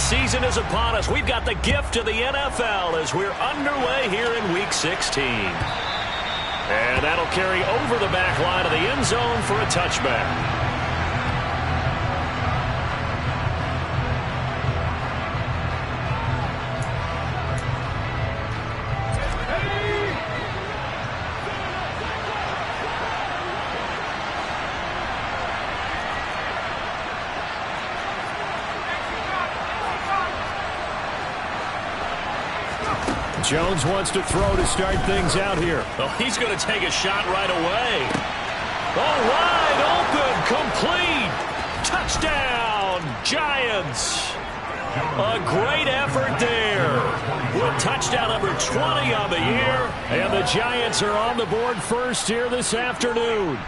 season is upon us. We've got the gift of the NFL as we're underway here in Week 16. And that'll carry over the back line of the end zone for a touchback. Jones wants to throw to start things out here. Oh, he's going to take a shot right away. Oh, wide open, complete. Touchdown, Giants. A great effort there. With touchdown number 20 on the year. And the Giants are on the board first here this afternoon.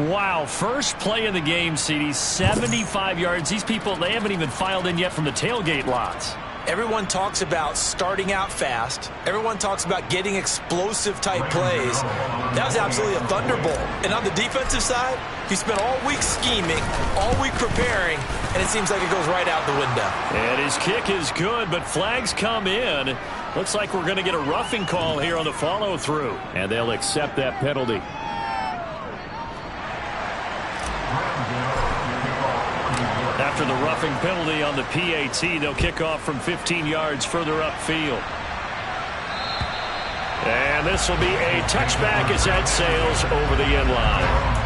Wow, first play of the game, CD, 75 yards. These people, they haven't even filed in yet from the tailgate lots. Everyone talks about starting out fast. Everyone talks about getting explosive-type plays. That was absolutely a thunderbolt. And on the defensive side, he spent all week scheming, all week preparing, and it seems like it goes right out the window. And his kick is good, but flags come in. Looks like we're going to get a roughing call here on the follow-through. And they'll accept that penalty. After the roughing penalty on the PAT, they'll kick off from 15 yards further upfield. And this will be a touchback as that sails over the end line.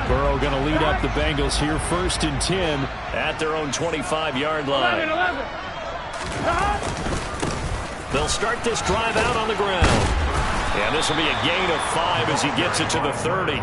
Burrow going to lead up the Bengals here, 1st and 10 at their own 25-yard line. 11. They'll start this drive out on the ground. And this will be a gain of 5 as he gets it to the 30.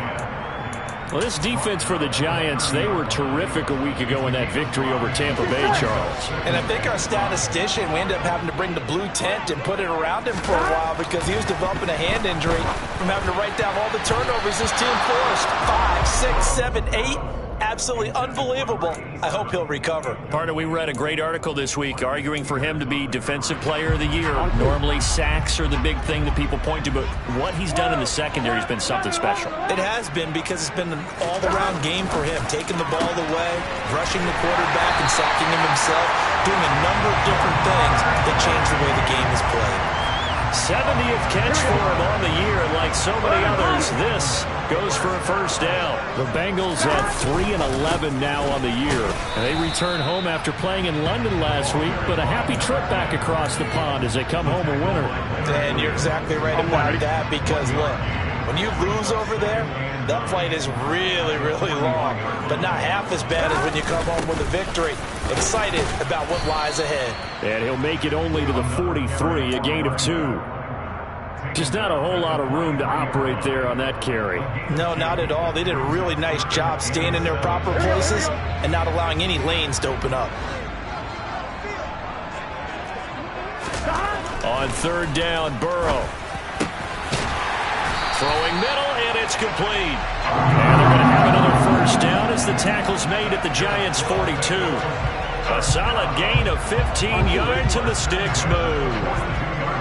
Well, this defense for the Giants, they were terrific a week ago in that victory over Tampa Bay, Charles. And I think our statistician, we ended up having to bring the blue tent and put it around him for a while because he was developing a hand injury from having to write down all the turnovers this team forced. 5, 6, 7, 8. Absolutely unbelievable. I hope he'll recover. Partner, we read a great article this week arguing for him to be Defensive Player of the Year. Normally, sacks are the big thing that people point to, but what he's done in the secondary has been something special. It has been because it's been an all-around game for him, taking the ball away, rushing the quarterback, and sacking him himself, doing a number of different things that change the way the game is played. 70th catch for him on the year, and like so many others, this goes for a first down. The Bengals at 3-11 now on the year. And they return home after playing in London last week, but a happy trip back across the pond as they come home a winner. And you're exactly right about that because, look, when you lose over there, that flight is really, really long, but not half as bad as when you come home with a victory. Excited about what lies ahead. And he'll make it only to the 43, a gain of 2. Just not a whole lot of room to operate there on that carry. No, not at all. They did a really nice job staying in their proper places and not allowing any lanes to open up. On 3rd down, Burrow. Throwing middle, and it's complete. And they're going to have another first down as the tackle's made at the Giants' 42. A solid gain of 15 yards, and the sticks move.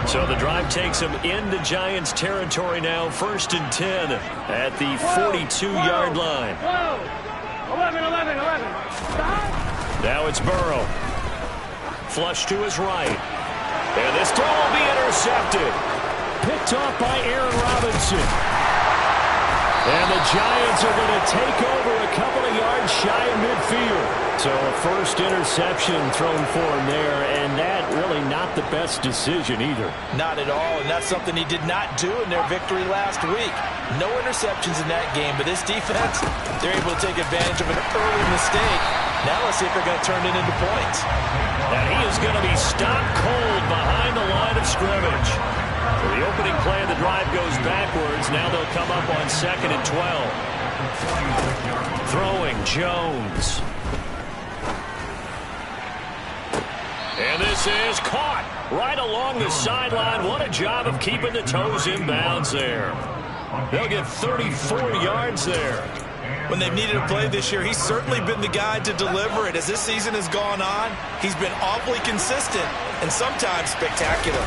So the drive takes them into Giants territory now, 1st and 10 at the 42-yard line. 11. Now it's Burrow. Flush to his right. And this throw will be intercepted. Picked off by Aaron Robinson. And the Giants are going to take over a couple of yards shy of midfield. So a first interception thrown for him there, and that really not the best decision either. Not at all, and that's something he did not do in their victory last week. No interceptions in that game, but this defense, they're able to take advantage of an early mistake. Now let's see if they're going to turn it into points. And he is going to be stopped cold behind the line of scrimmage. So the opening play of the drive goes backwards. Now they'll come up on 2nd and 12. Throwing Jones. And this is caught right along the sideline. What a job of keeping the toes in bounds there. They'll get 34 yards there. When they've needed a play this year, he's certainly been the guy to deliver it. As this season has gone on, he's been awfully consistent and sometimes spectacular.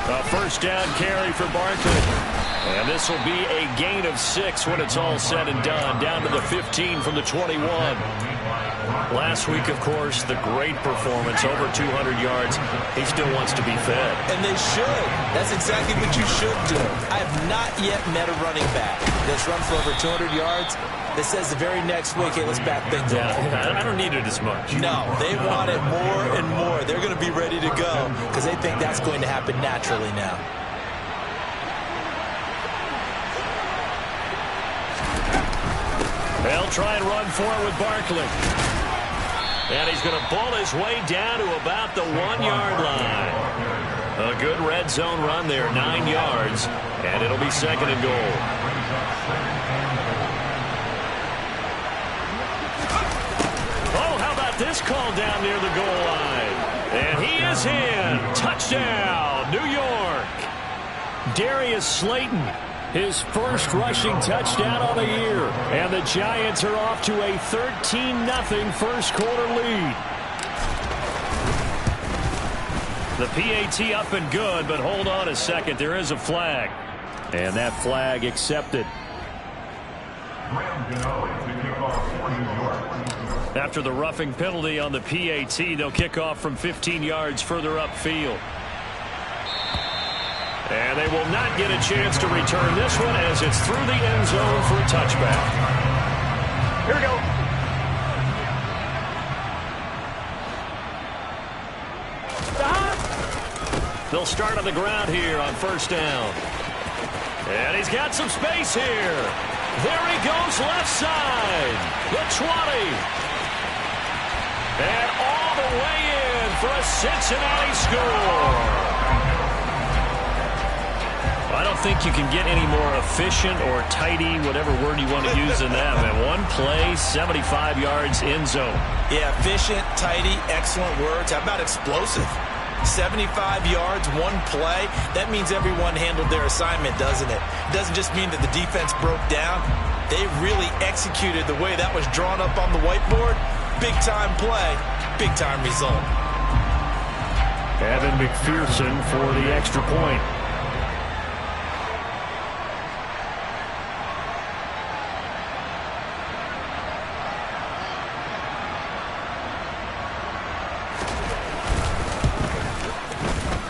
A first down carry for Barkley. And this will be a gain of 6 when it's all said and done. Down to the 15 from the 21. Last week, of course, the great performance, over 200 yards. He still wants to be fed. And they should. That's exactly what you should do. I have not yet met a running back that's run for over 200 yards that says the very next week, hey, let's back things up. I don't need it as much. No, they want it more and more. They're going to be ready to go because they think that's going to happen naturally now. They'll try and run for it with Barkley. And he's going to ball his way down to about the 1-yard line. A good red zone run there, 9 yards. And it'll be 2nd and goal. Oh, how about this call down near the goal line? And he is in. Touchdown, New York. Darius Slayton, his first rushing touchdown on the year. And the Giants are off to a 13-0 first quarter lead. The PAT up and good, but hold on a second. There is a flag. And that flag accepted. After the roughing penalty on the PAT, they'll kick off from 15 yards further upfield. And they will not get a chance to return this one as it's through the end zone for a touchback. Here we go. They'll start on the ground here on first down. And he's got some space here. There he goes left side. The 20. And all the way in for a Cincinnati score. I don't think you can get any more efficient or tidy, whatever word you want to use in that. Man, one play, 75 yards in zone. Yeah, efficient, tidy, excellent words. How about explosive? 75 yards, one play. That means everyone handled their assignment, doesn't it? It doesn't just mean that the defense broke down. They really executed the way that was drawn up on the whiteboard. Big-time play, big-time result. Evan McPherson for the extra point.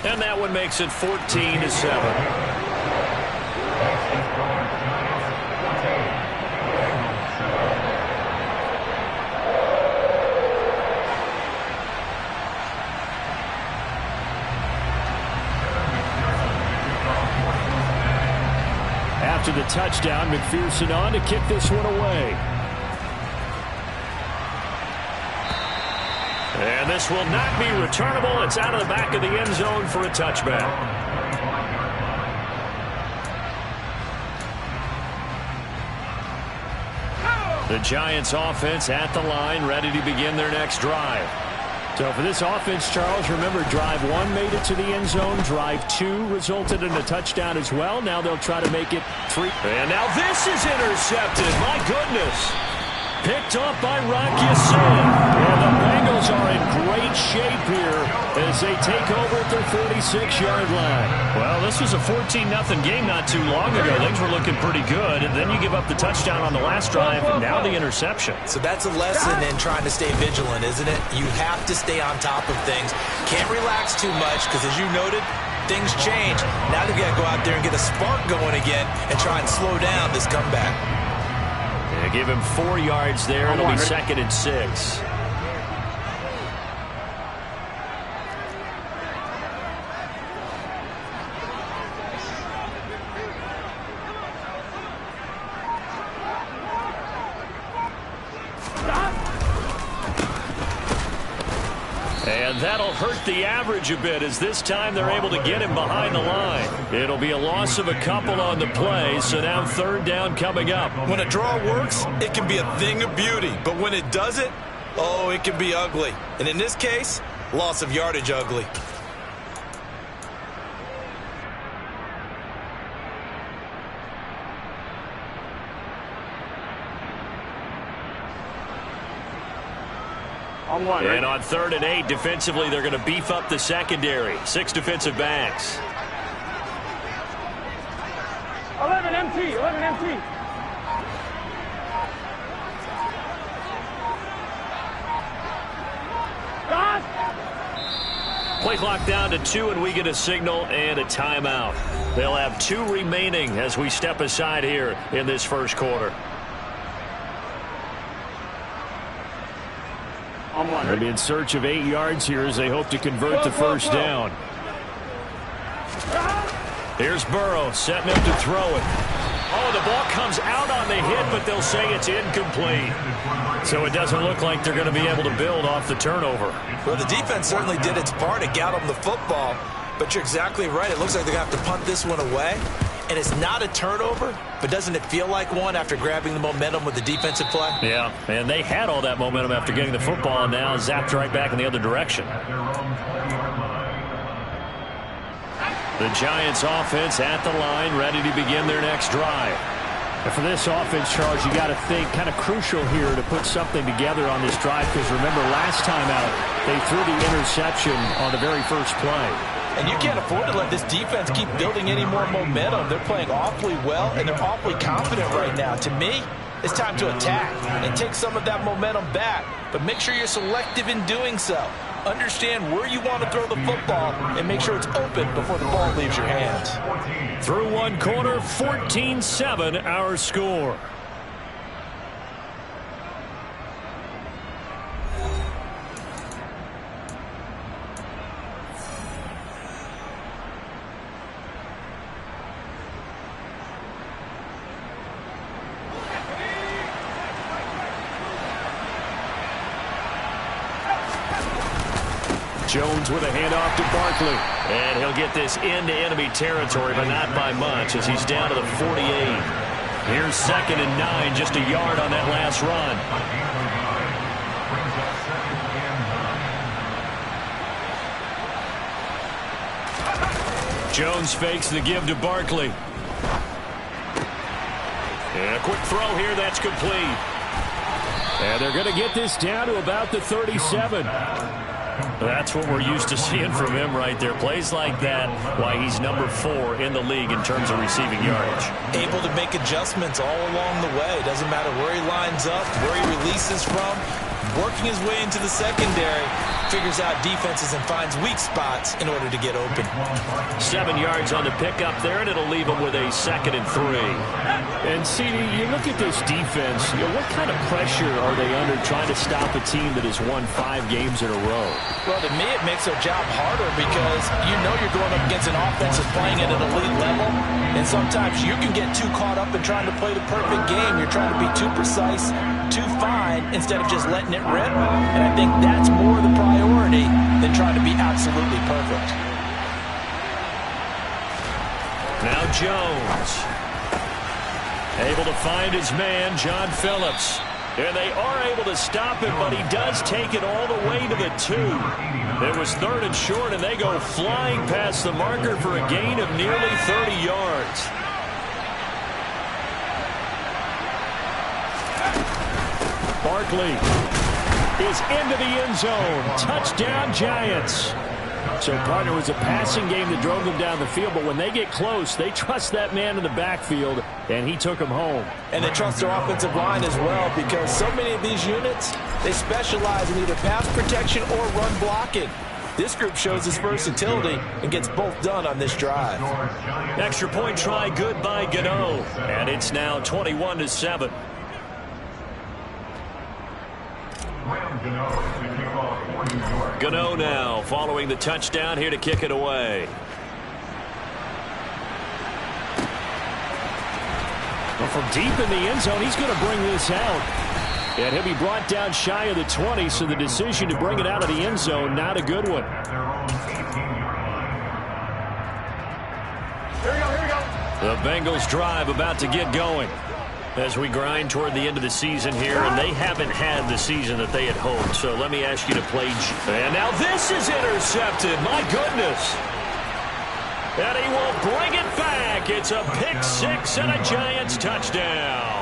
And that one makes it 14-7. After the touchdown, McPherson on to kick this one away. And this will not be returnable. It's out of the back of the end zone for a touchback. The Giants offense at the line, ready to begin their next drive. So for this offense, Charles, remember drive 1 made it to the end zone. Drive 2 resulted in a touchdown as well. Now they'll try to make it 3. And now this is intercepted. My goodness. Picked off by Rocky Sin. And the Bengals are in great shape here as they take over at their 46-yard line. Well, this was a 14-0 game not too long ago. Things were looking pretty good, and then you give up the touchdown on the last drive, and now the interception. So that's a lesson in trying to stay vigilant, isn't it? You have to stay on top of things. Can't relax too much because, as you noted, things change. Now they've got to go out there and get a spark going again and try and slow down this comeback. Yeah, give him 4 yards there. It'll be 2nd and 6. And that'll hurt the average a bit as this time they're able to get him behind the line. It'll be a loss of a couple on the play, so now 3rd down coming up. When a draw works, it can be a thing of beauty. But when it doesn't, oh, it can be ugly. And in this case, loss of yardage ugly. And on 3rd and 8, defensively, they're going to beef up the secondary. 6 defensive backs. 11 MT, 11 MT. Play clock down to 2, and we get a signal and a timeout. They'll have 2 remaining as we step aside here in this first quarter. They'll be in search of 8 yards here as they hope to convert the first down. Here's Burrow setting up to throw it. Oh, the ball comes out on the hit, but they'll say it's incomplete. So it doesn't look like they're going to be able to build off the turnover. Well, the defense certainly did its part to get them the football, but you're exactly right. It looks like they're going to have to punt this one away. And it's not a turnover, but doesn't it feel like one after grabbing the momentum with the defensive play? Yeah, and they had all that momentum after getting the football, and now zapped right back in the other direction. The Giants offense at the line, ready to begin their next drive. And for this offense, Charles, you got to think kind of crucial here to put something together on this drive, because remember last time out, they threw the interception on the very first play. And you can't afford to let this defense keep building any more momentum. They're playing awfully well, and they're awfully confident right now. To me, it's time to attack and take some of that momentum back. But make sure you're selective in doing so. Understand where you want to throw the football and make sure it's open before the ball leaves your hands. Through one quarter, 14-7 our score. Jones with a handoff to Barkley. And he'll get this into enemy territory, but not by much as he's down to the 48. Here's 2nd and 9, just a yard on that last run. Jones fakes the give to Barkley. And a quick throw here, that's complete. And they're going to get this down to about the 37. That's what we're used to seeing from him right there. Plays like that, why he's number 4 in the league in terms of receiving yardage. Able to make adjustments all along the way. Doesn't matter where he lines up, where he releases from. Working his way into the secondary, figures out defenses and finds weak spots in order to get open. 7 yards on the pickup there, and it'll leave him with a 2nd and 3. And, CD, you look at this defense, what kind of pressure are they under trying to stop a team that has won 5 games in a row? Well, to me, it makes their job harder because you know you're going up against an offense that's playing at an elite level, and sometimes you can get too caught up in trying to play the perfect game. You're trying to be too precise, too fine, instead of just letting it rip, and I think that's more the priority than trying to be absolutely perfect. Now Jones. Able to find his man, John Phillips. And they are able to stop him, but he does take it all the way to the 2. It was 3rd and short, and they go flying past the marker for a gain of nearly 30 yards. Barkley is into the end zone. Touchdown, Giants. So, partner, was a passing game that drove them down the field, but when they get close, they trust that man in the backfield, and he took them home. And they trust their offensive line as well, because so many of these units, they specialize in either pass protection or run blocking. This group shows its versatility and gets both done on this drive. Extra point try good by Gano, and it's now 21-7. Gano now following the touchdown here to kick it away. Well, from deep in the end zone, he's going to bring this out. And he'll be brought down shy of the 20, so the decision to bring it out of the end zone, not a good one. Here we go, here we go. The Bengals drive about to get going as we grind toward the end of the season here, and they haven't had the season that they had hoped. So let me ask you to play. And now this is intercepted. My goodness. And he will bring it back. It's a pick six and a Giants touchdown.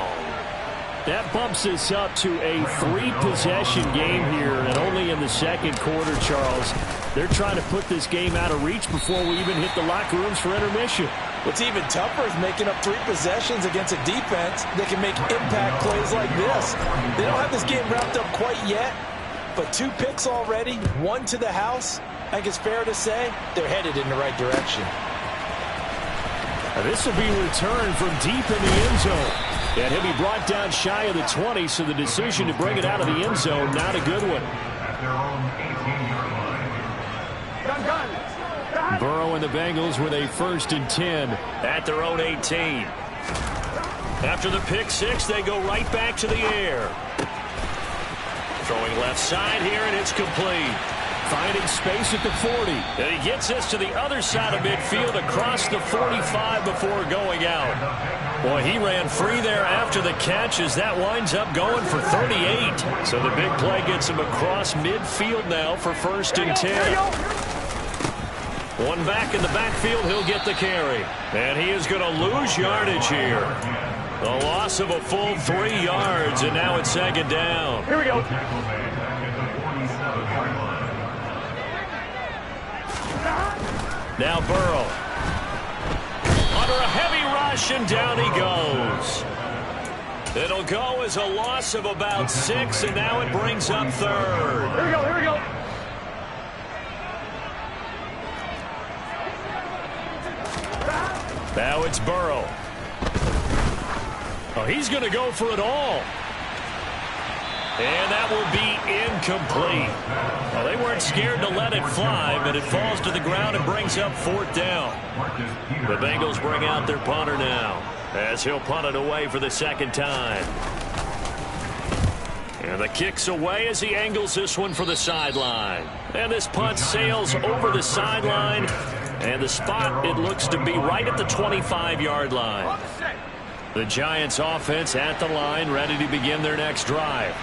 That bumps us up to a three-possession game here, and only in the second quarter, Charles. They're trying to put this game out of reach before we even hit the locker rooms for intermission. What's even tougher is making up 3 possessions against a defense that can make impact plays like this. They don't have this game wrapped up quite yet, but 2 picks already, 1 to the house. I think it's fair to say they're headed in the right direction. Now this will be returned from deep in the end zone. And he'll be brought down shy of the 20, so the decision to bring it out of the end zone, not a good one. Burrow and the Bengals with a 1st and 10 at their own 18. After the pick six, they go right back to the air. Throwing left side here, and it's complete. Finding space at the 40. And he gets this to the other side of midfield across the 45 before going out. Boy, he ran free there after the catch as that winds up going for 38. So the big play gets him across midfield now for 1st and 10. One back in the backfield, he'll get the carry. And he is going to lose yardage here. A loss of a full 3 yards, and now it's 2nd down. Here we go. Now Burrow. Under a heavy rush, and down he goes. It'll go as a loss of about 6, and now it brings up 3rd. Here we go, here we go. Now it's Burrow. Oh, he's going to go for it all. And that will be incomplete. Well, they weren't scared to let it fly, but it falls to the ground and brings up 4th down. The Bengals bring out their punter now as he'll punt it away for the 2nd time. And the kick's away as he angles this one for the sideline. And this punt sails over the sideline. And the spot, it looks to be right at the 25-yard line. The Giants offense at the line, ready to begin their next drive.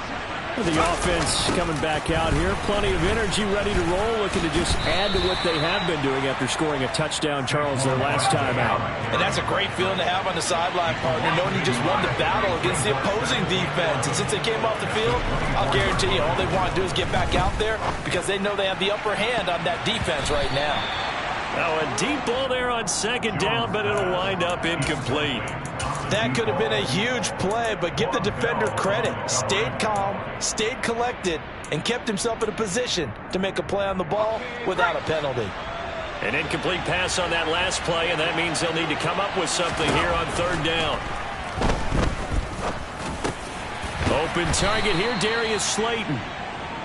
The offense coming back out here. Plenty of energy, ready to roll, looking to just add to what they have been doing after scoring a touchdown, Charles, their last time out. And that's a great feeling to have on the sideline, partner, knowing you just won the battle against the opposing defense. And since they came off the field, I'll guarantee you all they want to do is get back out there because they know they have the upper hand on that defense right now. Now a deep ball there on 2nd down, but it'll wind up incomplete. That could have been a huge play, but give the defender credit. Stayed calm, stayed collected, and kept himself in a position to make a play on the ball without a penalty. An incomplete pass on that last play, and that means they'll need to come up with something here on 3rd down. Open target here, Darius Slayton.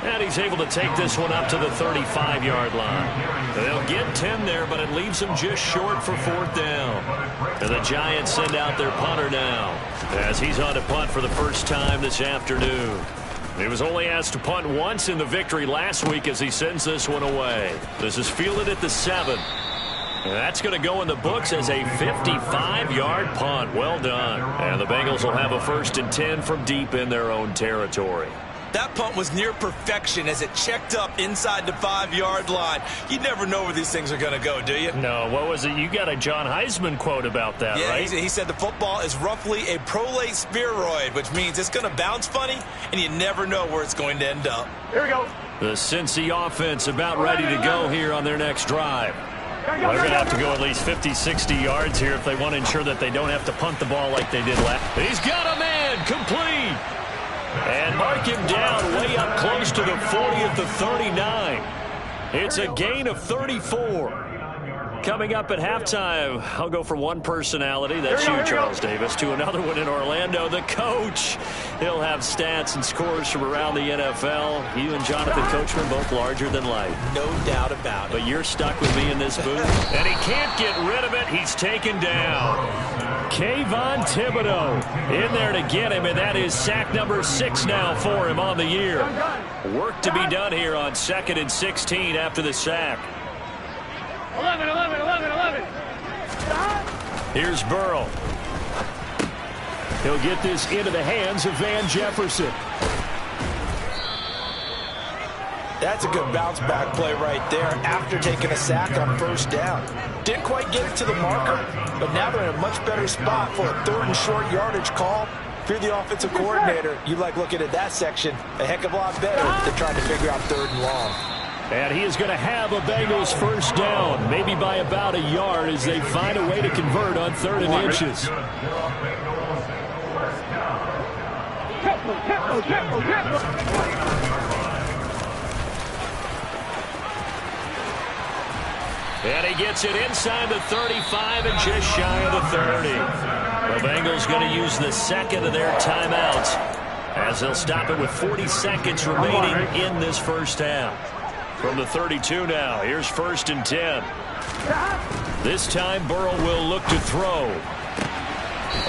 And he's able to take this one up to the 35-yard line. They'll get 10 there, but it leaves them just short for 4th down. And the Giants send out their punter now as he's on to punt for the first time this afternoon. He was only asked to punt once in the victory last week as he sends this one away. This is fielded at the 7. And that's going to go in the books as a 55-yard punt. Well done. And the Bengals will have a 1st and 10 from deep in their own territory. That punt was near perfection as it checked up inside the 5-yard line. You never know where these things are going to go, do you? No, what was it? You got a John Heisman quote about that, right? Yeah, he said the football is roughly a prolate spheroid, which means it's going to bounce funny, and you never know where it's going to end up. Here we go. The Cincy offense about ready to go here on their next drive. Well, they're going to have to go at least 50, 60 yards here if they want to ensure that they don't have to punt the ball like they did last. He's got a man complete. And mark him down way up close to the 40 at the 39. It's a gain of 34. Coming up at halftime, I'll go from one personality, that's you, Charles Davis, to another one in Orlando, the coach. He'll have stats and scores from around the NFL. You and Jonathan Coachman both larger than life. No doubt about it. But you're stuck with me in this booth. And he can't get rid of it. He's taken down. Kayvon Thibodeau in there to get him, and that is sack number 6 now for him on the year. Work to be done here on 2nd and 16 after the sack. 11. Here's Burrow. He'll get this into the hands of Van Jefferson. That's a good bounce-back play right there after taking a sack on 1st down. Didn't quite get it to the marker, but now they're in a much better spot for a 3rd and short yardage call. If you're the offensive coordinator, you like looking at that section a heck of a lot better than trying to figure out 3rd and long. And he is going to have a Bengals 1st down, maybe by about a yard as they find a way to convert on 3rd and inches. And he gets it inside the 35 and just shy of the 30. The Bengals going to use the 2nd of their timeouts as they'll stop it with 40 seconds remaining in this 1st half. From the 32 now, here's 1st and 10. This time Burrow will look to throw.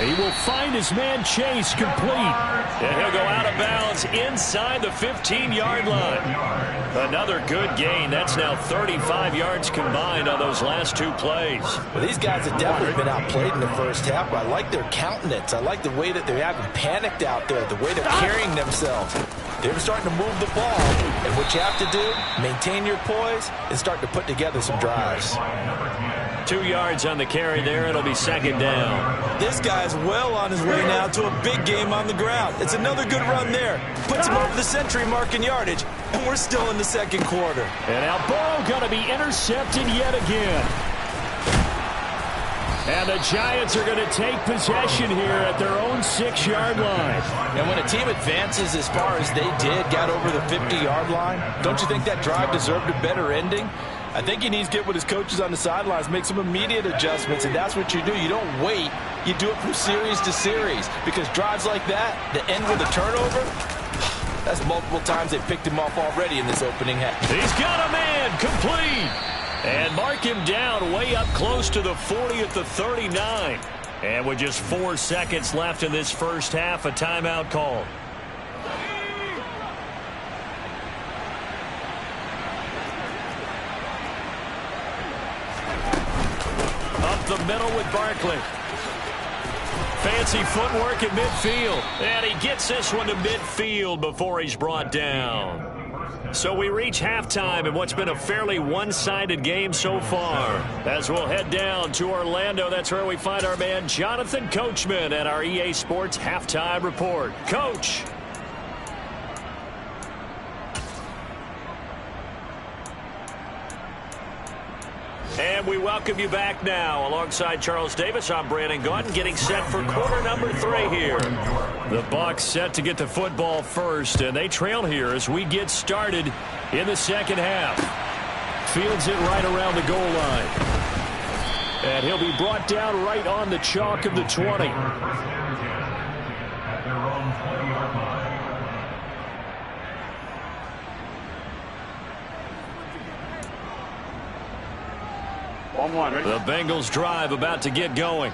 He will find his man Chase complete. And he'll go out of bounds inside the 15-yard line. Another good gain. That's now 35 yards combined on those last 2 plays. Well, these guys have definitely been outplayed in the 1st half, but I like their countenance. I like the way that they haven't panicked out there, the way they're carrying themselves. They're starting to move the ball, and what you have to do, maintain your poise and start to put together some drives. 2 yards on the carry there. It'll be 2nd down. This guy's well on his way now to a big game on the ground. It's another good run there. Puts him over the century mark in yardage, and we're still in the 2nd quarter. And now Burrow going to be intercepted yet again. And the Giants are going to take possession here at their own 6-yard line. And when a team advances as far as they did, got over the 50-yard line, don't you think that drive deserved a better ending? I think he needs to get with his coaches on the sidelines, make some immediate adjustments, and that's what you do. You don't wait. You do it from series to series, because drives like that end with a turnover, that's multiple times they picked him off already in this opening half. He's got a man complete. And mark him down way up close to the 40 at the 39. And with just 4 seconds left in this 1st half, a timeout call. Up the middle with Barkley. Fancy footwork at midfield. And he gets this one to midfield before he's brought down. So we reach halftime in what's been a fairly one-sided game so far. As we'll head down to Orlando, that's where we find our man Jonathan Coachman at our EA Sports Halftime Report. Coach. And we welcome you back now. Alongside Charles Davis, I'm Brandon Gaudin, getting set for quarter number 3 here. The Bucs set to get the football first, and they trail here as we get started in the 2nd half. Fields it right around the goal line. And he'll be brought down right on the chalk of the 20. The Bengals drive about to get going.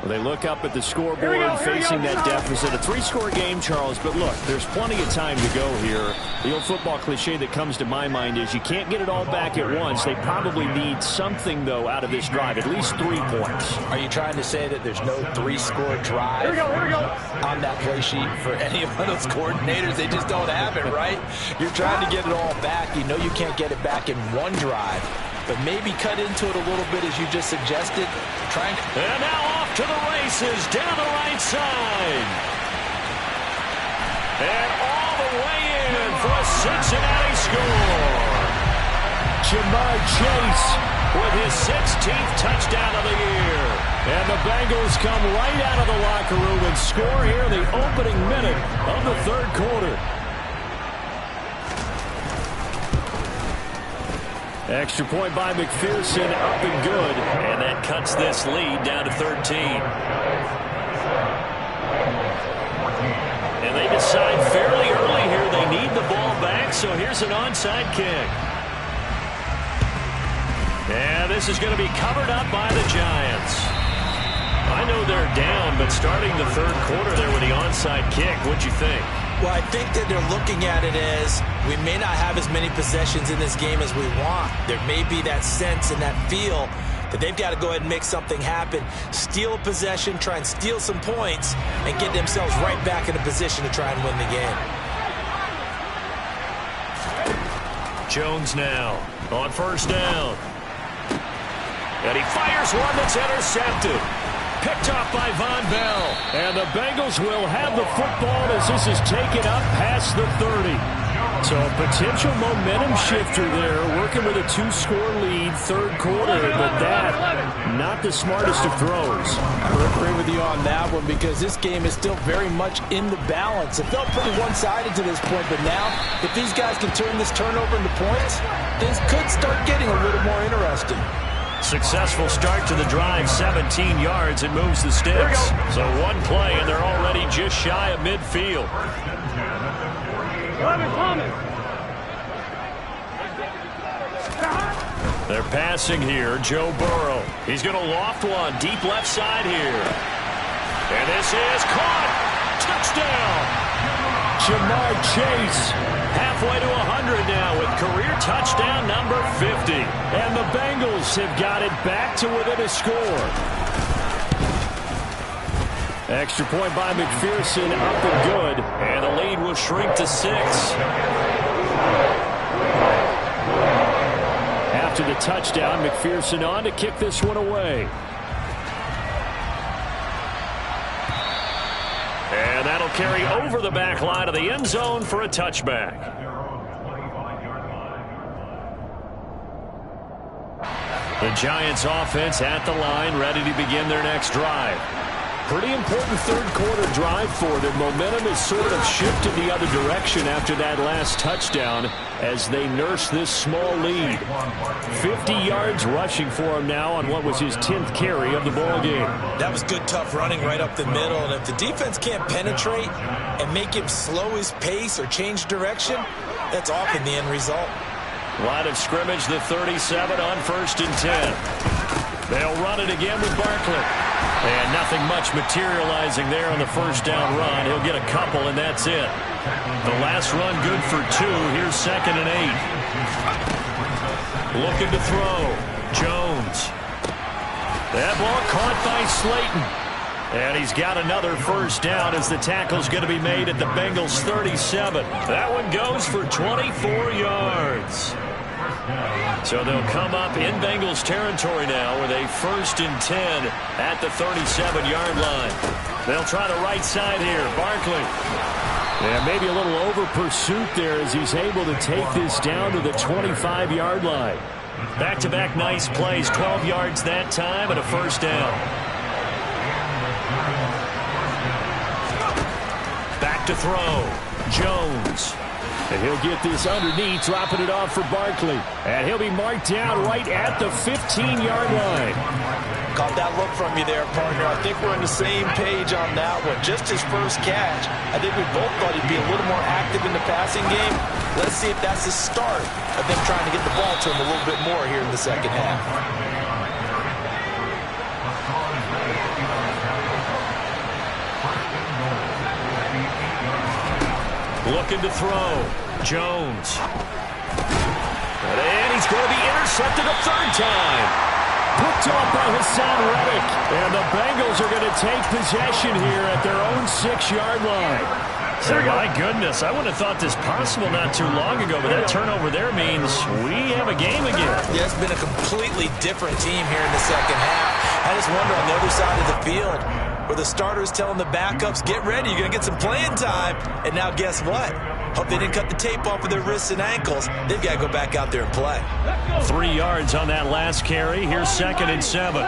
They look up at the scoreboard facing that deficit. A 3-score game, Charles, but look, there's plenty of time to go here. The old football cliche that comes to my mind is you can't get it all back at once. They probably need something, though, out of this drive, at least 3 points. Are you trying to say that there's no 3-score drive on that play sheet for any of those coordinators? They just don't have it, right? You're trying to get it all back. You know you can't get it back in one drive. But maybe cut into it a little bit, as you just suggested. And now off to the races down the right side. And all the way in for a Cincinnati score. Jamar Chase with his 16th touchdown of the year. And the Bengals come right out of the locker room and score here in the opening minute of the third quarter. Extra point by McPherson, up and good. And that cuts this lead down to 13. And they decide fairly early here they need the ball back, so here's an onside kick. And this is going to be covered up by the Giants. I know they're down, but starting the third quarter there with the onside kick, what'd you think? Well, I think that they're looking at it as we may not have as many possessions in this game as we want. There may be that sense and that feel that they've got to go ahead and make something happen, steal a possession, try and steal some points, and get themselves right back in a position to try and win the game. Jones now on first down. And he fires one that's intercepted. Picked off by Von Bell. And the Bengals will have the football as this is taken up past the 30. So a potential momentum shifter there, working with a 2-score lead, third quarter, but that, not the smartest of throws. I would agree with you on that one because this game is still very much in the balance. It felt pretty one-sided to this point, but now, if these guys can turn this turnover into points, things could start getting a little more interesting. Successful start to the drive, 17 yards, and moves the sticks. So one play, and they're already just shy of midfield. They're passing here, Joe Burrow. He's going to loft one, deep left side here. And this is caught. Touchdown. Jamar Chase. Halfway to 100 now with career touchdown number 50. And the Bengals have got it back to within a score. Extra point by McPherson, up and good. And the lead will shrink to 6. After the touchdown, McPherson on to kick this one away. And that'll carry over the back line of the end zone for a touchback. The Giants offense at the line, ready to begin their next drive. Pretty important third quarter drive for them. Momentum has sort of shifted the other direction after that last touchdown as they nurse this small lead. 50 yards rushing for him now on what was his 10th carry of the ball game. That was good, tough running right up the middle. And if the defense can't penetrate and make him slow his pace or change direction, that's often the end result. Line of scrimmage, the 37 on 1st and 10. They'll run it again with Barkley. And nothing much materializing there on the first down run. He'll get a couple, and that's it. The last run good for 2. Here's 2nd and 8. Looking to throw. Jones. That ball caught by Slayton. And he's got another first down as the tackle's going to be made at the Bengals 37. That one goes for 24 yards. So they'll come up in Bengals territory now with a 1st and 10 at the 37-yard line. They'll try the right side here. Barkley. Yeah, maybe a little over pursuit there as he's able to take this down to the 25-yard line. Back-to-back nice plays. 12 yards that time and a first down. Back to throw. Jones. And he'll get this underneath, dropping it off for Barkley. And he'll be marked down right at the 15-yard line. Caught that look from you there, partner. I think we're on the same page on that one. Just his first catch. I think we both thought he'd be a little more active in the passing game. Let's see if that's the start of them trying to get the ball to him a little bit more here in the second half. looking to throw. Jones. And he's going to be intercepted a third time. Picked off by Hassan Reddick. And the Bengals are going to take possession here at their own 6-yard line. So my goodness, I wouldn't have thought this possible not too long ago, but that turnover there means we have a game again. Yeah, it's been a completely different team here in the second half. I just wonder on the other side of the field where the starters telling the backups, get ready, you're going to get some playing time. And now guess what? Hope they didn't cut the tape off of their wrists and ankles. They've got to go back out there and play. 3 yards on that last carry. Here's 2nd and 7.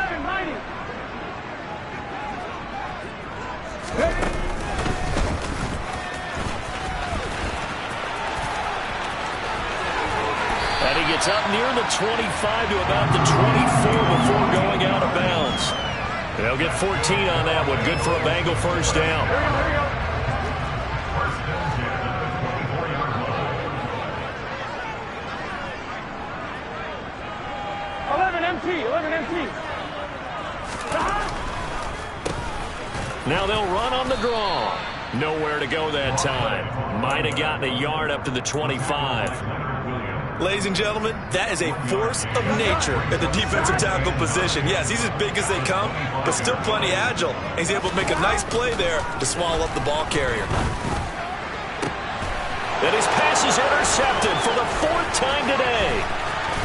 And he gets up near the 25 to about the 24 before going out of bounds. They'll get 14 on that one. Good for a Bengal first down. 11 MT. Now they'll run on the draw. Nowhere to go that time. Might have gotten a yard up to the 25. Ladies and gentlemen, that is a force of nature at the defensive tackle position. Yes, he's as big as they come, but still plenty agile. He's able to make a nice play there to swallow up the ball carrier. And his pass is intercepted for the 4th time today.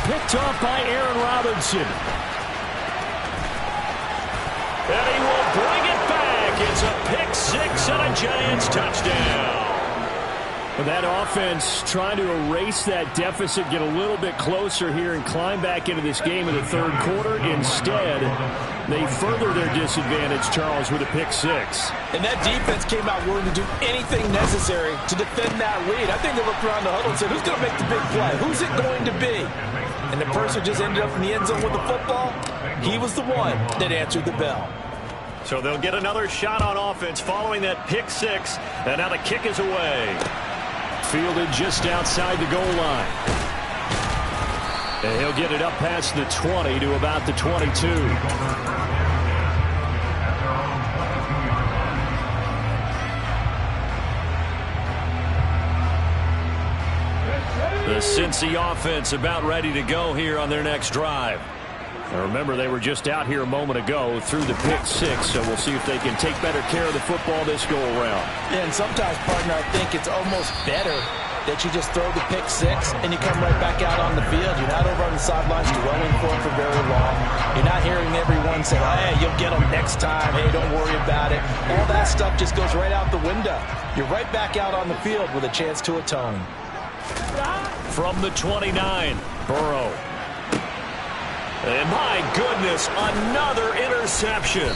Picked off by Aaron Robinson. And he will bring it back. It's a pick 6 and a Giants touchdown. That offense trying to erase that deficit, get a little bit closer here and climb back into this game in the 3rd quarter. Instead, they further their disadvantage, Charles, with a pick 6. And that defense came out willing to do anything necessary to defend that lead. I think they looked around the huddle and said, who's going to make the big play? Who's it going to be? And the person just ended up in the end zone with the football. He was the one that answered the bell. So they'll get another shot on offense following that pick 6. And now the kick is away. Fielded just outside the goal line. And he'll get it up past the 20 to about the 22. The Cincy offense about ready to go here on their next drive. Now remember, they were just out here a moment ago through the pick 6, so we'll see if they can take better care of the football this go-around. And sometimes, partner, I think it's almost better that you just throw the pick 6 and you come right back out on the field. You're not over on the sidelines dwelling for it for very long. You're not hearing everyone say, hey, you'll get them next time. Hey, don't worry about it. All that stuff just goes right out the window. You're right back out on the field with a chance to atone. From the 29, Burrow. And my goodness, another interception.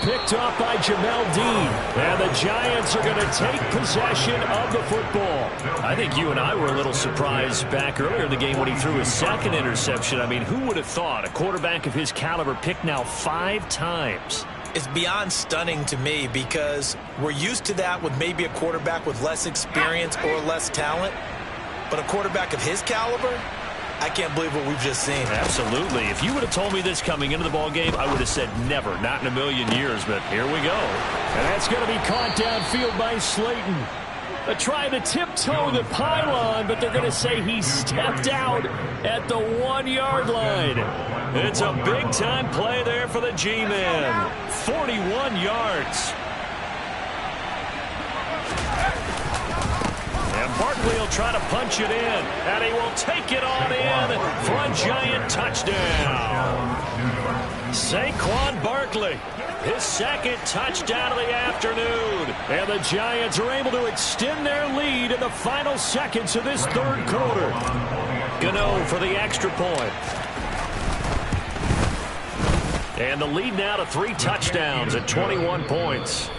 Picked off by Jamel Dean. And the Giants are going to take possession of the football. I think you and I were a little surprised back earlier in the game when he threw his 2nd interception. I mean, who would have thought a quarterback of his caliber picked now 5 times? It's beyond stunning to me because we're used to that with maybe a quarterback with less experience or less talent. But a quarterback of his caliber, I can't believe what we've just seen. Absolutely. If you would have told me this coming into the ball game, I would have said never, not in a million years. But here we go. And that's going to be caught downfield by Slayton. Trying to tiptoe the pylon, but they're going to say he stepped out at the 1-yard line. It's a big-time play there for the G-men. 41 yards. And Barkley will try to punch it in, and he will take it on in for a Giant touchdown. Saquon Barkley, his 2nd touchdown of the afternoon. And the Giants are able to extend their lead in the final seconds of this 3rd quarter. Gano for the extra point. And the lead now to 3 touchdowns at 21 points.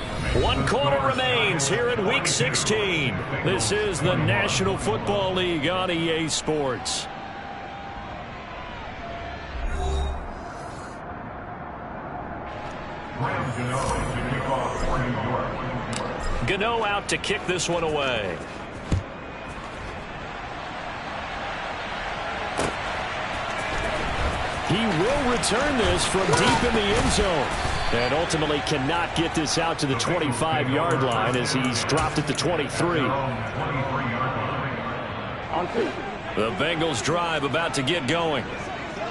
1 quarter remains here in Week 16. This is the National Football League on EA Sports. Gano out to kick this one away. He will return this from deep in the end zone. And ultimately cannot get this out to the 25-yard line as he's dropped at the 23. On 2. The Bengals drive about to get going.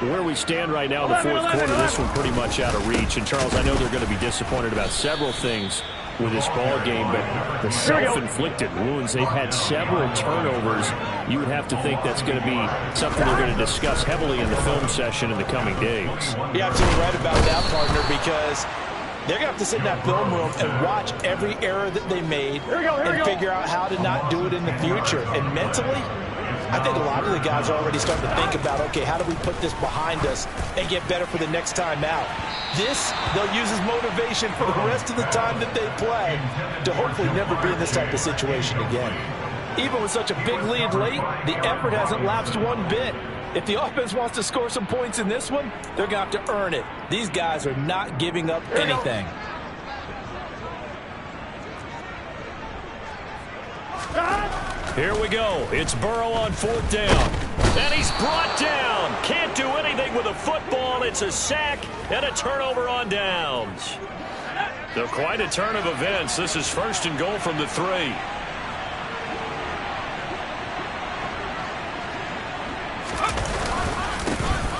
Where we stand right now in the fourth quarter, this one pretty much out of reach. And, Charles, I know they're going to be disappointed about several things with this ball game, but the self-inflicted wounds, they've had several turnovers. You would have to think that's going to be something they're going to discuss heavily in the film session in the coming days. You're absolutely right about that, partner, because they're going to have to sit in that film room and watch every error that they made and figure out how to not do it in the future. And mentally, I think a lot of the guys are already starting to think about, okay, how do we put this behind us and get better for the next time out? This, they'll use as motivation for the rest of the time that they play to hopefully never be in this type of situation again. Even with such a big lead late, the effort hasn't lapsed one bit. If the offense wants to score some points in this one, they're going to have to earn it. These guys are not giving up anything. Here we go. It's Burrow on 4th down. And he's brought down. Can't do anything with a football. It's a sack and a turnover on downs. So quite a turn of events. This is 1st and goal from the 3.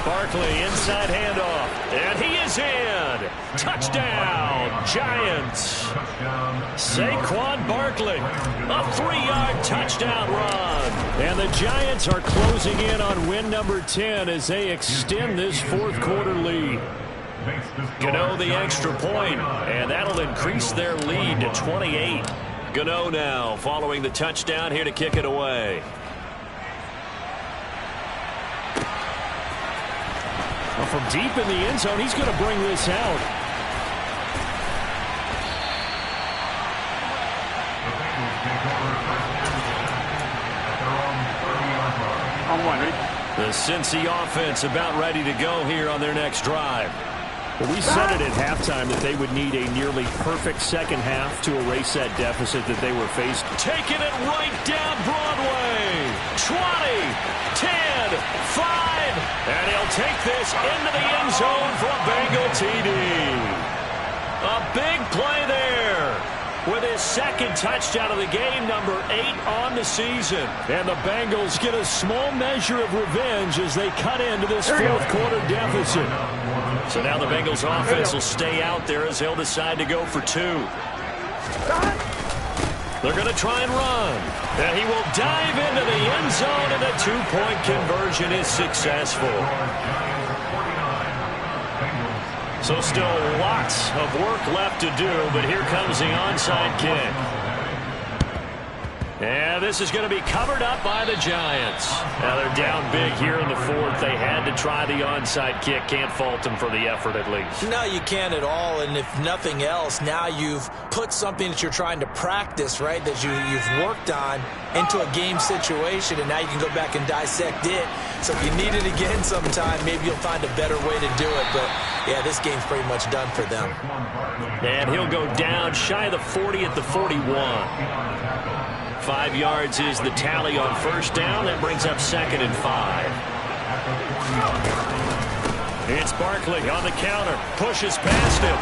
Barkley inside handoff. And he is in. Touchdown, Giants. Saquon Barkley, a 3-yard touchdown run. And the Giants are closing in on win number 10 as they extend this fourth quarter lead. Gano the extra point, and that'll increase their lead to 28. Gano now following the touchdown here to kick it away. Well, from deep in the end zone, he's going to bring this out. The Cincy offense about ready to go here on their next drive. Well, we said it at halftime that they would need a nearly perfect second half to erase that deficit that they were faced. Taking it right down Broadway. 20, 10, 5, and he'll take this into the end zone for a Bengal TD. A big play there with his second touchdown of the game, number 8 on the season. And the Bengals get a small measure of revenge as they cut into this fourth quarter deficit. So now the Bengals offense will stay out there as they'll decide to go for 2. They're going to try and run. And he will dive into the end zone, and the 2-point conversion is successful. So still lots of work left to do, but here comes the onside kick. And this is going to be covered up by the Giants. Now they're down big here in the fourth. They had to try the onside kick. Can't fault them for the effort at least. No, you can't at all. And if nothing else, now you've put something that you're trying to practice, right, that you've worked on into a game situation, and now you can go back and dissect it. So if you need it again sometime, maybe you'll find a better way to do it. But, yeah, this game's pretty much done for them. And he'll go down shy of the 40 at the 41. 5 yards is the tally on first down. That brings up 2nd and 5. It's Barkley on the counter. Pushes past him.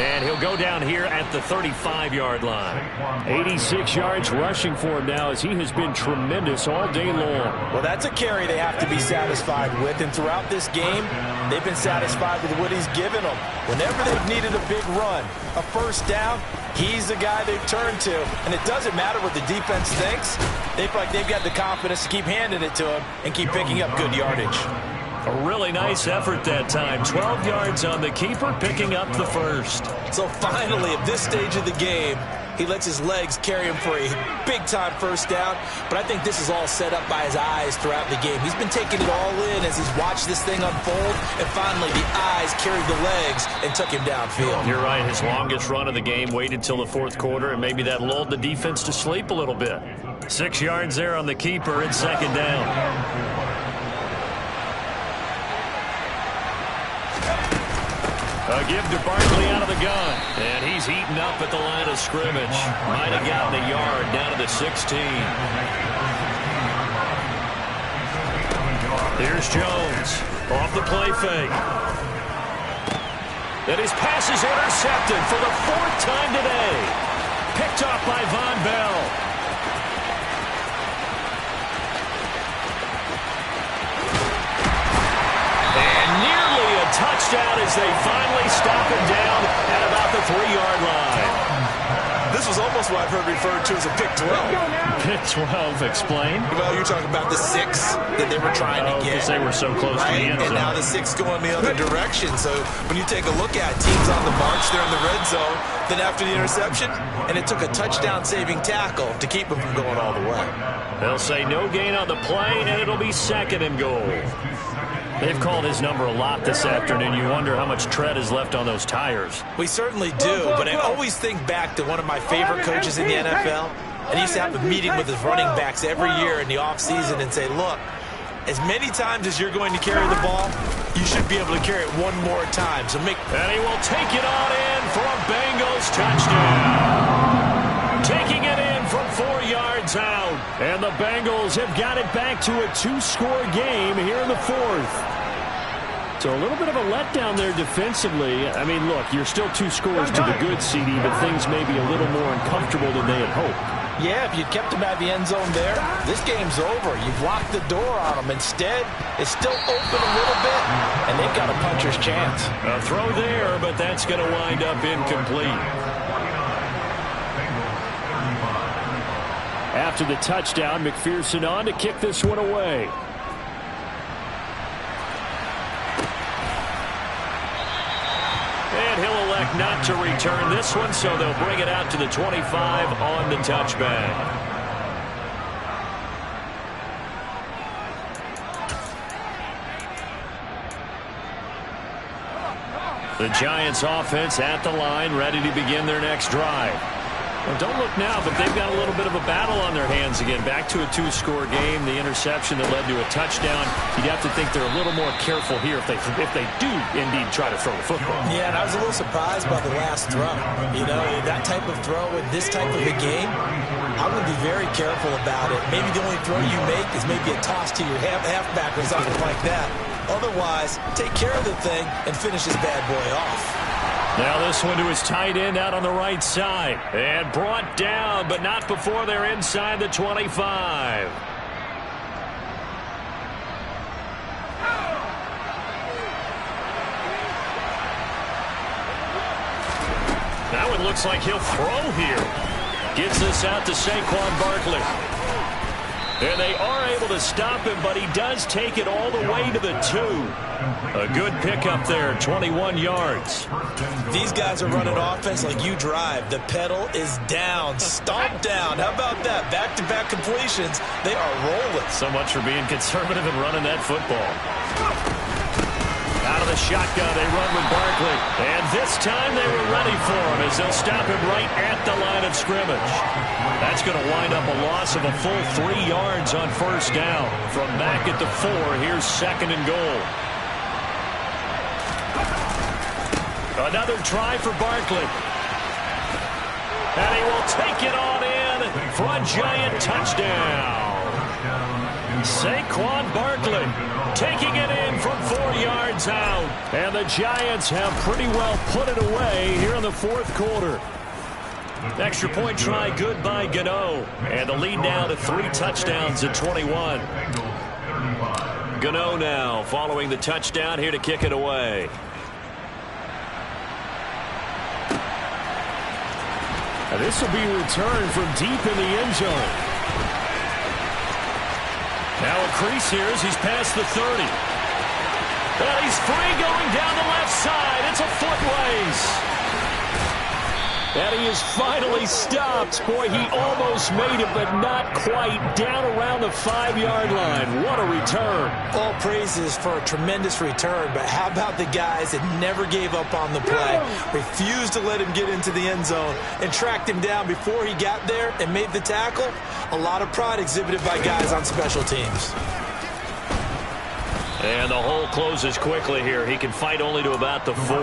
And he'll go down here at the 35-yard line. 86 yards rushing for him now as he has been tremendous all day long. Well, that's a carry they have to be satisfied with. And throughout this game, they've been satisfied with what he's given them. Whenever they've needed a big run, a first down, he's the guy they've turned to. And it doesn't matter what the defense thinks. They feel like they've got the confidence to keep handing it to him and keep picking up good yardage. A really nice effort that time. 12 yards on the keeper, picking up the first. So finally, at this stage of the game, he lets his legs carry him for a big-time first down. But I think this is all set up by his eyes throughout the game. He's been taking it all in as he's watched this thing unfold. And finally, the eyes carried the legs and took him downfield. You're right. His longest run of the game waited till the fourth quarter, and maybe that lulled the defense to sleep a little bit. 6 yards there on the keeper and 2nd down. A give to Barkley out of the gun. And he's eaten up at the line of scrimmage. Might have gotten a yard down to the 16. Here's Jones. Off the play fake. And his pass is intercepted for the 4th time today. Picked off by Von Bell. And nearly a touchdown as they finally stop him down at about the 3-yard line. This was almost what I've heard referred to as a pick 12. Pick 12, explain. Well, you're talking about the 6 that they were trying to get. Because they were so close to the end zone. And now the 6 going the other direction. So when you take a look at teams on the march, they're in the red zone. Then after the interception, and it took a touchdown-saving tackle to keep them from going all the way. They'll say no gain on the play, and it'll be 2nd and goal. They've called his number a lot this afternoon. You wonder how much tread is left on those tires. We certainly do, but I always think back to one of my favorite coaches in the NFL. And he used to have a meeting with his running backs every year in the offseason and say, look, as many times as you're going to carry the ball, you should be able to carry it one more time. So make. And he will take it on in for a Bengals touchdown. Taking it in from 4 yards out. And the Bengals have got it back to a 2-score game here in the 4th. So a little bit of a letdown there defensively. I mean, look, you're still 2 scores to the good, CD, but things may be a little more uncomfortable than they had hoped. Yeah, if you kept them at the end zone there, this game's over. You've locked the door on them. Instead, it's still open a little bit, and they've got a puncher's chance. A throw there, but that's going to wind up incomplete. After the touchdown, McPherson on to kick this one away. And he'll elect not to return this one, so they'll bring it out to the 25 on the touchback. The Giants offense at the line, ready to begin their next drive. Well, don't look now, but they've got a little bit of a battle on their hands again. Back to a 2-score game. The interception that led to a touchdown. You'd have to think they're a little more careful here if they do indeed try to throw the football. Yeah, and I was a little surprised by the last throw. You know, that type of throw in this type of a game, I'm going to be very careful about it. Maybe the only throw you make is maybe a toss to your halfback or something like that. Otherwise, take care of the thing and finish this bad boy off. Now this one to his tight end out on the right side. And brought down, but not before they're inside the 25. Now it looks like he'll throw here. Gets this out to Saquon Barkley. And they are able to stop him, but he does take it all the way to the 2. A good pickup there, 21 yards. These guys are running offense like you drive. The pedal is down, stomp down. How about that? Back-to-back completions. They are rolling. So much for being conservative and running that football. Out of the shotgun, they run with Barkley. And this time they were ready for him as they'll stop him right at the line of scrimmage. That's going to wind up a loss of a full 3 yards on 1st down. From back at the 4, here's 2nd and goal. Another try for Barkley. And he will take it on in for a Giant touchdown. Saquon Barkley taking it in from 4 yards out. And the Giants have pretty well put it away here in the 4th quarter. Extra point try good by Gano. And the lead now to 3 touchdowns at 21. Gano now following the touchdown here to kick it away. And this will be returned from deep in the end zone. Now a crease here as he's past the 30. And he's free going down the left side. It's a foot race. And he is finally stopped. Boy, he almost made it, but not quite. Down around the 5-yard line. What a return. All praises for a tremendous return, but how about the guys that never gave up on the play, refused to let him get into the end zone, and tracked him down before he got there and made the tackle? A lot of pride exhibited by guys on special teams. And the hole closes quickly here. He can fight only to about the 4.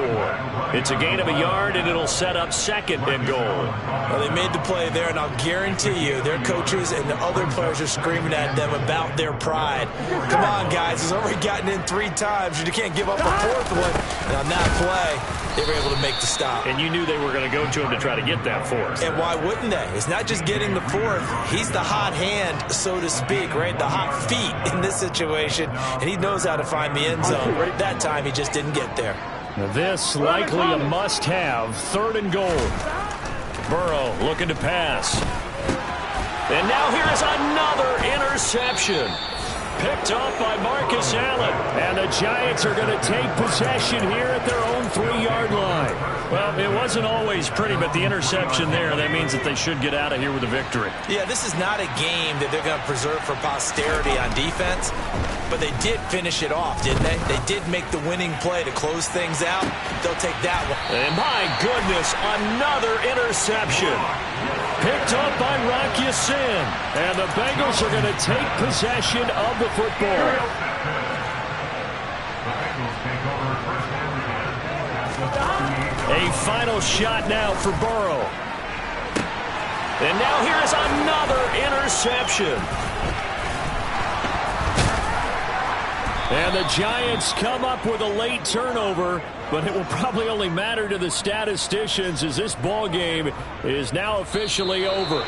It's a gain of a yard, and it'll set up 2nd and goal. Well, they made the play there, and I'll guarantee you their coaches and the other players are screaming at them about their pride. Come on, guys. He's already gotten in 3 times. You can't give up a 4th one. And on that play, they were able to make the stop. And you knew they were going to go to him to try to get that fourth. And why wouldn't they? It's not just getting the fourth. He's the hot hand, so to speak, right? The hot feet in this situation. And he knows how to find the end zone. That time, he just didn't get there. Now this likely a must-have. 3rd and goal. Burrow looking to pass. And now here's another interception. Picked up by Marcus Allen. And the Giants are going to take possession here at their own 3-yard line. Well, it wasn't always pretty, but the interception there, that means that they should get out of here with a victory. Yeah, this is not a game that they're going to preserve for posterity on defense, but they did finish it off, didn't they? They did make the winning play to close things out. They'll take that one. And my goodness, another interception. Picked up by Rock Ya-Sin. And the Bengals are going to take possession of the football. A final shot now for Burrow. And now here's another interception. And the Giants come up with a late turnover, but it will probably only matter to the statisticians as this ball game is now officially over.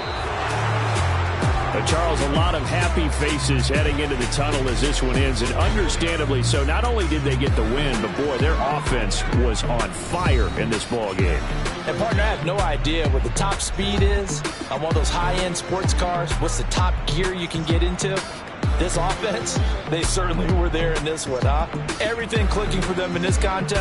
But Charles, a lot of happy faces heading into the tunnel as this one ends, and understandably so. Not only did they get the win, but boy, their offense was on fire in this ball game. And partner, I have no idea what the top speed is on one of those high-end sports cars. What's the top gear you can get into? This offense, they certainly were there in this one, huh? Everything clicking for them in this contest.